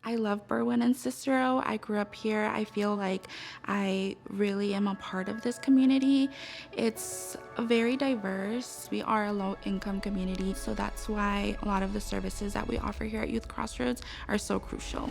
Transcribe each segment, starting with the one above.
I love Berwyn and Cicero. I grew up here. I feel like I really am a part of this community. It's very diverse. We are a low-income community, so that's why a lot of the services that we offer here at Youth Crossroads are so crucial.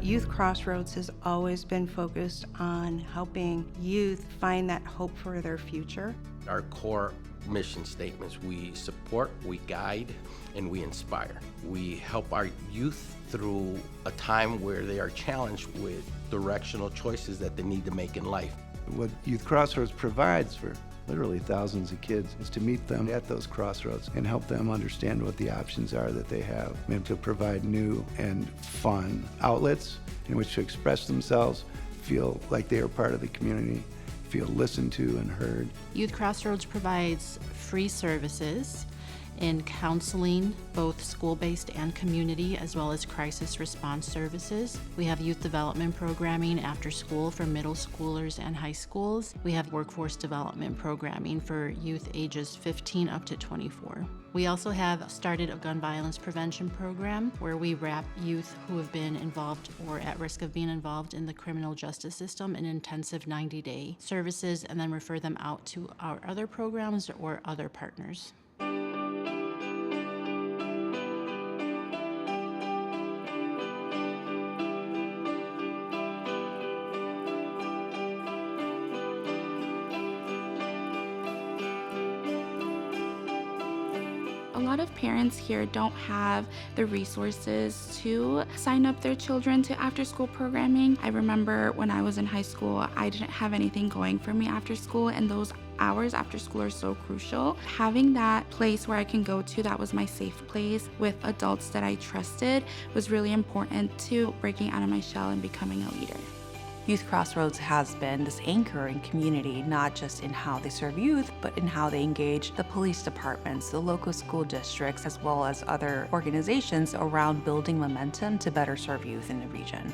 Youth Crossroads has always been focused on helping youth find that hope for their future. Our core mission statements: we support, we guide, and we inspire. We help our youth through a time where they are challenged with directional choices that they need to make in life. What Youth Crossroads provides for literally thousands of kids is to meet them at those crossroads and help them understand what the options are that they have, and to provide new and fun outlets in which to express themselves, feel like they are part of the community, feel listened to and heard. Youth Crossroads provides free services in counseling, both school-based and community, as well as crisis response services. We have youth development programming after school for middle schoolers and high schools. We have workforce development programming for youth ages 15 up to 24. We also have started a gun violence prevention program where we wrap youth who have been involved or at risk of being involved in the criminal justice system in intensive 90-day services and then refer them out to our other programs or other partners. A lot of parents here don't have the resources to sign up their children to after-school programming. I remember when I was in high school, I didn't have anything going for me after school, and those hours after school are so crucial. Having that place where I can go to that was my safe place with adults that I trusted was really important to breaking out of my shell and becoming a leader. Youth Crossroads has been this anchor in community, not just in how they serve youth, but in how they engage the police departments, the local school districts, as well as other organizations around building momentum to better serve youth in the region.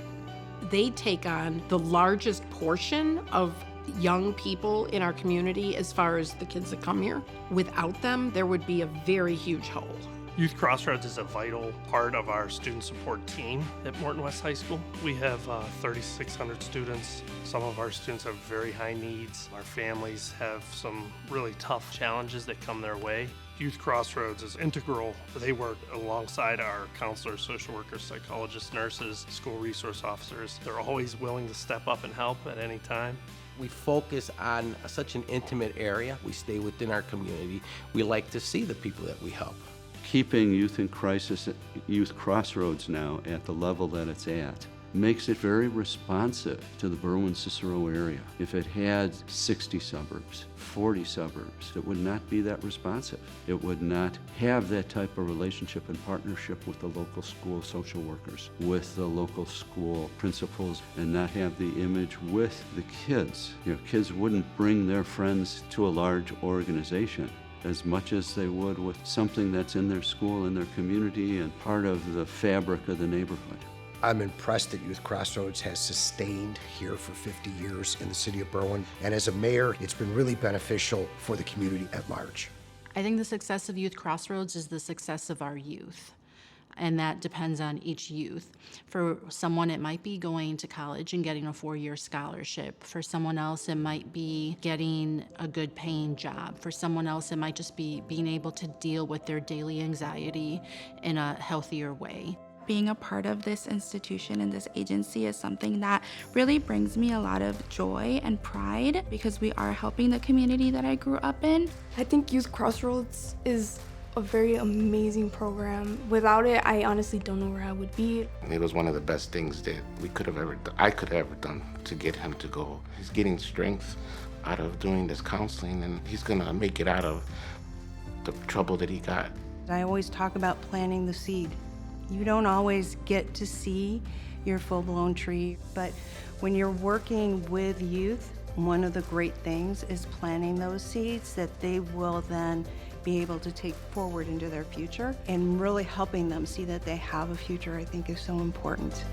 They take on the largest portion of young people in our community as far as the kids that come here. Without them, there would be a very huge hole. Youth Crossroads is a vital part of our student support team at Morton West High School. We have 3,600 students. Some of our students have very high needs. Our families have some really tough challenges that come their way. Youth Crossroads is integral. They work alongside our counselors, social workers, psychologists, nurses, school resource officers. They're always willing to step up and help at any time. We focus on such an intimate area. We stay within our community. We like to see the people that we help. Keeping Youth in Crisis at Youth Crossroads now at the level that it's at makes it very responsive to the Berwyn-Cicero area. If it had 60 suburbs, 40 suburbs, it would not be that responsive. It would not have that type of relationship and partnership with the local school social workers, with the local school principals, and not have the image with the kids. Kids wouldn't bring their friends to a large organization as much as they would with something that's in their school, in their community, and part of the fabric of the neighborhood. I'm impressed that Youth Crossroads has sustained here for 50 years in the city of Berwyn, and as a mayor, it's been really beneficial for the community at large. I think the success of Youth Crossroads is the success of our youth, and that depends on each youth. For someone, it might be going to college and getting a 4-year scholarship. For someone else, it might be getting a good paying job. For someone else, it might just be being able to deal with their daily anxiety in a healthier way. Being a part of this institution and this agency is something that really brings me a lot of joy and pride because we are helping the community that I grew up in. I think Youth Crossroads is a very amazing program. Without it, I honestly don't know where I would be. It was one of the best things that I could have ever done to get him to go. He's getting strength out of doing this counseling, and he's gonna make it out of the trouble that he got. I always talk about planting the seed. You don't always get to see your full-blown tree, but when you're working with youth, one of the great things is planting those seeds that they will then be able to take forward into their future, and really helping them see that they have a future, I think, is so important.